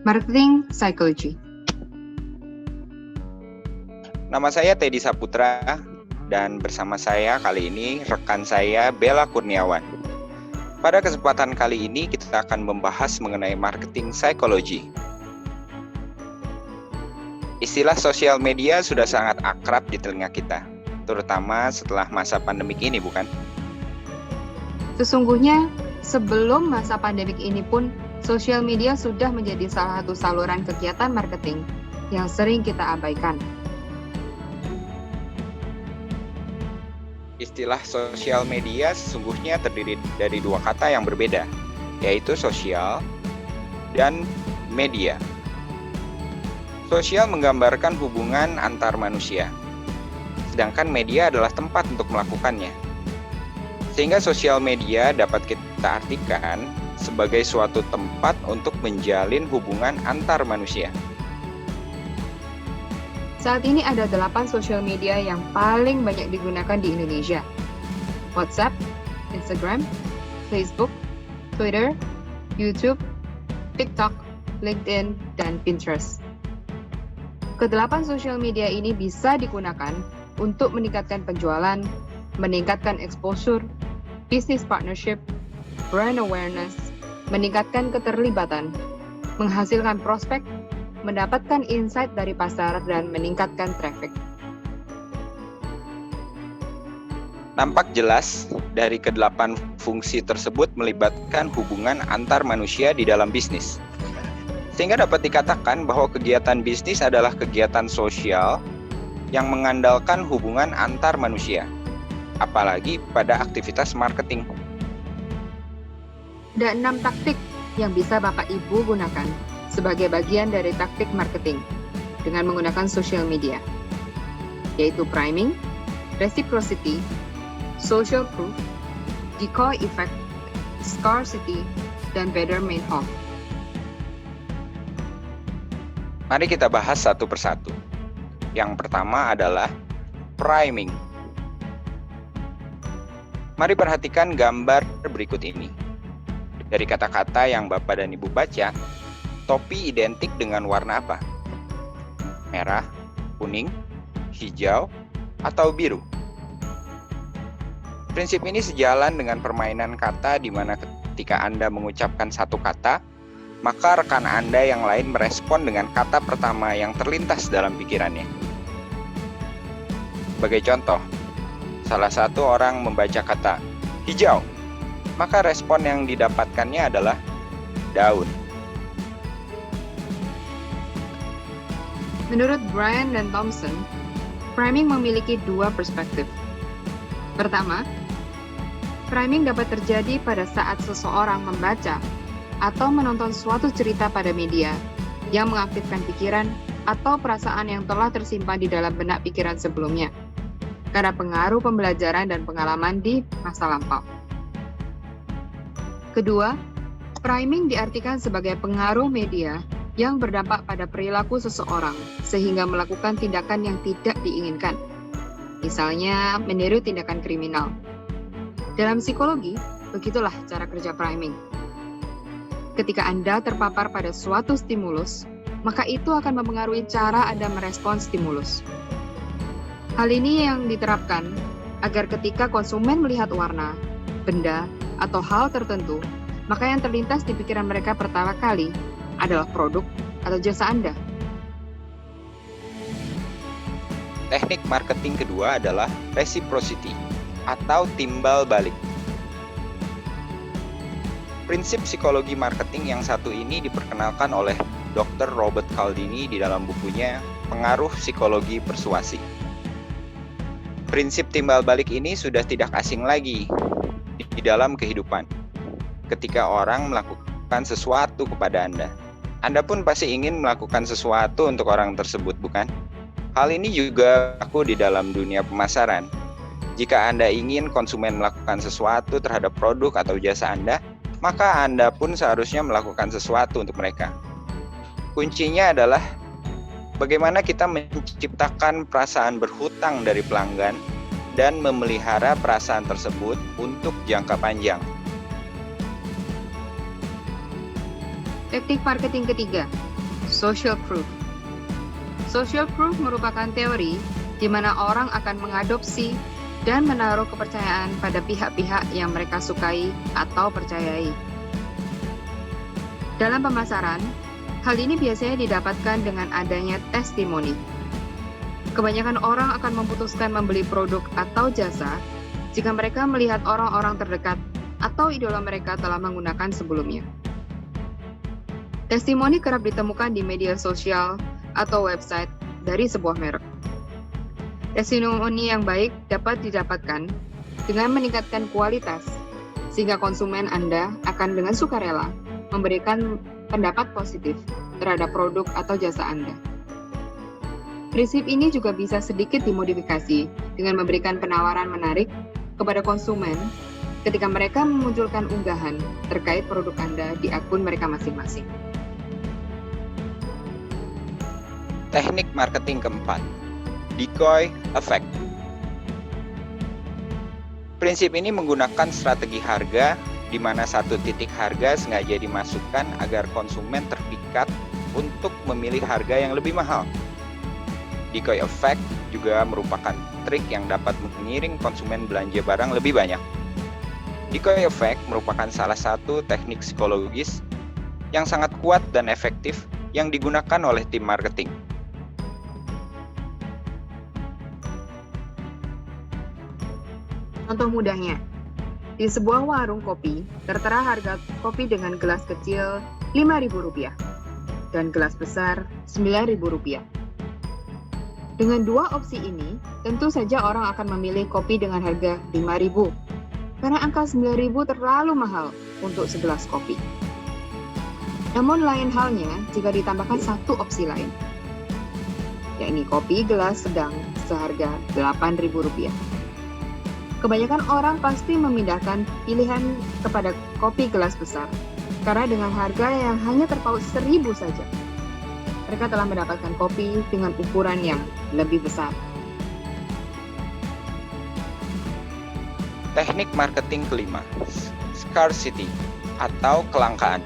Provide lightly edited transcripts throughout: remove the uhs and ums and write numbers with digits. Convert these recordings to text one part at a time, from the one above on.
Marketing Psychology. Nama saya Teddy Saputra dan bersama saya kali ini rekan saya Bella Kurniawan. Pada kesempatan kali ini kita akan membahas mengenai marketing psychology. Istilah sosial media sudah sangat akrab di telinga kita, terutama setelah masa pandemik ini, bukan? Sesungguhnya, sebelum masa pandemik ini pun, sosial media sudah menjadi salah satu saluran kegiatan marketing yang sering kita abaikan. Istilah sosial media sesungguhnya terdiri dari dua kata yang berbeda, yaitu sosial dan media. Sosial menggambarkan hubungan antar manusia, sedangkan media adalah tempat untuk melakukannya. Sehingga sosial media dapat kita artikan sebagai suatu tempat untuk menjalin hubungan antar manusia. Saat ini ada 8 sosial media yang paling banyak digunakan di Indonesia. WhatsApp, Instagram, Facebook, Twitter, YouTube, TikTok, LinkedIn, dan Pinterest. Ke-8 sosial media ini bisa digunakan untuk meningkatkan penjualan, meningkatkan exposure, business partnership, brand awareness, meningkatkan keterlibatan, menghasilkan prospek, mendapatkan insight dari pasar, dan meningkatkan traffic. Nampak jelas dari ke-8 fungsi tersebut melibatkan hubungan antar manusia di dalam bisnis. Sehingga dapat dikatakan bahwa kegiatan bisnis adalah kegiatan sosial yang mengandalkan hubungan antar manusia, apalagi pada aktivitas marketing. Ada 6 taktik yang bisa Bapak Ibu gunakan sebagai bagian dari taktik marketing dengan menggunakan social media, yaitu priming, reciprocity, social proof, decoy effect, scarcity, dan better made of. Mari kita bahas satu persatu. Yang pertama adalah priming. Mari perhatikan gambar berikut ini. Dari kata-kata yang Bapak dan Ibu baca, topi identik dengan warna apa? Merah, kuning, hijau, atau biru? Prinsip ini sejalan dengan permainan kata di mana ketika Anda mengucapkan satu kata, maka rekan Anda yang lain merespon dengan kata pertama yang terlintas dalam pikirannya. Sebagai contoh, salah satu orang membaca kata hijau, maka respon yang didapatkannya adalah daun. Menurut Bryan dan Thompson, priming memiliki 2 perspektif. Pertama, priming dapat terjadi pada saat seseorang membaca atau menonton suatu cerita pada media yang mengaktifkan pikiran atau perasaan yang telah tersimpan di dalam benak pikiran sebelumnya karena pengaruh pembelajaran dan pengalaman di masa lampau. Kedua, priming diartikan sebagai pengaruh media yang berdampak pada perilaku seseorang sehingga melakukan tindakan yang tidak diinginkan. Misalnya, meniru tindakan kriminal. Dalam psikologi, begitulah cara kerja priming. Ketika Anda terpapar pada suatu stimulus, maka itu akan mempengaruhi cara Anda merespons stimulus. Hal ini yang diterapkan agar ketika konsumen melihat warna, benda, atau hal tertentu, maka yang terlintas di pikiran mereka pertama kali adalah produk atau jasa Anda. Teknik marketing kedua adalah reciprocity atau timbal balik. Prinsip psikologi marketing yang satu ini diperkenalkan oleh Dr. Robert Cialdini di dalam bukunya Pengaruh Psikologi Persuasi. Prinsip timbal balik ini sudah tidak asing lagi di dalam kehidupan. Ketika orang melakukan sesuatu kepada Anda, Anda pun pasti ingin melakukan sesuatu untuk orang tersebut, bukan? Hal ini juga berlaku di dalam dunia pemasaran. Jika Anda ingin konsumen melakukan sesuatu terhadap produk atau jasa Anda, maka Anda pun seharusnya melakukan sesuatu untuk mereka. Kuncinya adalah bagaimana kita menciptakan perasaan berhutang dari pelanggan dan memelihara perasaan tersebut untuk jangka panjang. Teknik marketing ketiga, social proof. Social proof merupakan teori di mana orang akan mengadopsi dan menaruh kepercayaan pada pihak-pihak yang mereka sukai atau percayai. Dalam pemasaran, hal ini biasanya didapatkan dengan adanya testimoni. Kebanyakan orang akan memutuskan membeli produk atau jasa jika mereka melihat orang-orang terdekat atau idola mereka telah menggunakan sebelumnya. Testimoni kerap ditemukan di media sosial atau website dari sebuah merek. Testimoni yang baik dapat didapatkan dengan meningkatkan kualitas, sehingga konsumen Anda akan dengan sukarela memberikan pendapat positif terhadap produk atau jasa Anda. Prinsip ini juga bisa sedikit dimodifikasi dengan memberikan penawaran menarik kepada konsumen ketika mereka memunculkan unggahan terkait produk Anda di akun mereka masing-masing. Teknik marketing keempat, decoy effect. Prinsip ini menggunakan strategi harga di mana satu titik harga sengaja dimasukkan agar konsumen terpikat untuk memilih harga yang lebih mahal. Decoy effect juga merupakan trik yang dapat mengiring konsumen belanja barang lebih banyak. Decoy effect merupakan salah satu teknik psikologis yang sangat kuat dan efektif yang digunakan oleh tim marketing. Contoh mudahnya, di sebuah warung kopi, tertera harga kopi dengan gelas kecil Rp5.000 dan gelas besar Rp9.000. Dengan dua opsi ini, tentu saja orang akan memilih kopi dengan harga Rp5.000, karena angka Rp9.000 terlalu mahal untuk segelas kopi. Namun lain halnya jika ditambahkan satu opsi lain, yakni kopi gelas sedang seharga Rp8.000. Kebanyakan orang pasti memindahkan pilihan kepada kopi gelas besar, karena dengan harga yang hanya terpaut Rp1.000 saja, mereka telah mendapatkan kopi dengan ukuran yang lebih besar. Teknik marketing kelima, scarcity atau kelangkaan.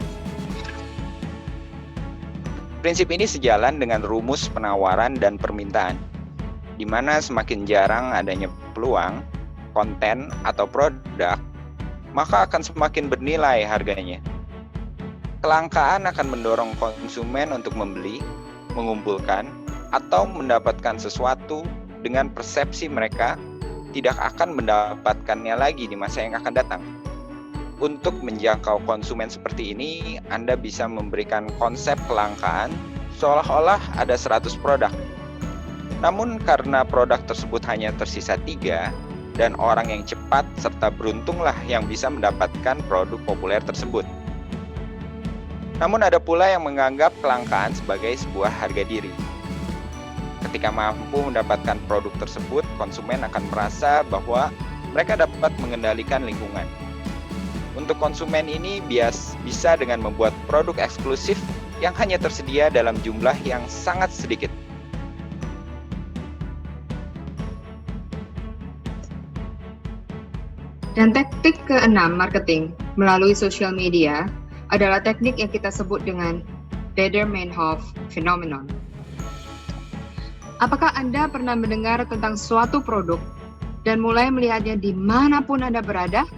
Prinsip ini sejalan dengan rumus penawaran dan permintaan, di mana semakin jarang adanya peluang, konten, atau produk, maka akan semakin bernilai harganya. Kelangkaan akan mendorong konsumen untuk membeli, mengumpulkan, atau mendapatkan sesuatu dengan persepsi mereka tidak akan mendapatkannya lagi di masa yang akan datang. Untuk menjangkau konsumen seperti ini, Anda bisa memberikan konsep kelangkaan seolah-olah ada 100 produk. Namun karena produk tersebut hanya tersisa 3, dan orang yang cepat serta beruntunglah yang bisa mendapatkan produk populer tersebut. Namun ada pula yang menganggap kelangkaan sebagai sebuah harga diri. Ketika mampu mendapatkan produk tersebut, konsumen akan merasa bahwa mereka dapat mengendalikan lingkungan. Untuk konsumen ini bisa dengan membuat produk eksklusif yang hanya tersedia dalam jumlah yang sangat sedikit. Dan teknik keenam marketing melalui sosial media adalah teknik yang kita sebut dengan Baader-Meinhof phenomenon. Apakah Anda pernah mendengar tentang suatu produk dan mulai melihatnya dimanapun Anda berada?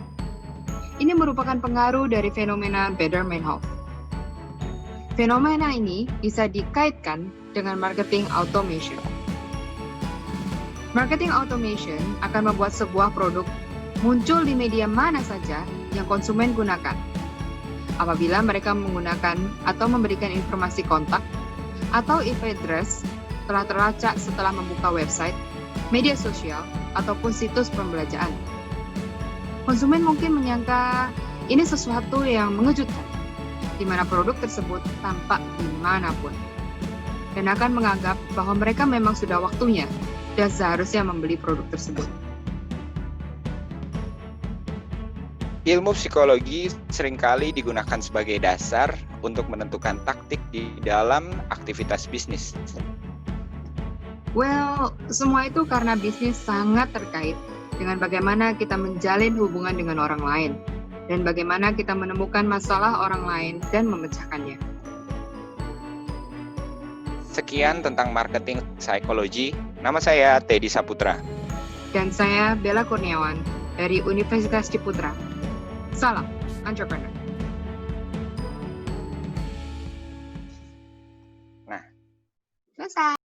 Ini merupakan pengaruh dari fenomena Baader-Meinhof. Fenomena ini bisa dikaitkan dengan marketing automation. Marketing automation akan membuat sebuah produk muncul di media mana saja yang konsumen gunakan. Apabila mereka menggunakan atau memberikan informasi kontak atau IP address telah terlacak setelah membuka website, media sosial, ataupun situs pembelanjaan. Konsumen mungkin menyangka ini sesuatu yang mengejutkan, di mana produk tersebut tampak dimanapun, dan akan menganggap bahwa mereka memang sudah waktunya dan seharusnya membeli produk tersebut. Ilmu psikologi seringkali digunakan sebagai dasar untuk menentukan taktik di dalam aktivitas bisnis. Well, semua itu karena bisnis sangat terkait dengan bagaimana kita menjalin hubungan dengan orang lain dan bagaimana kita menemukan masalah orang lain dan memecahkannya. Sekian tentang marketing psikologi. Nama saya Teddy Saputra. Dan saya Bella Kurniawan dari Universitas Ciputra. Salam entrepreneur. Nah, Selesai.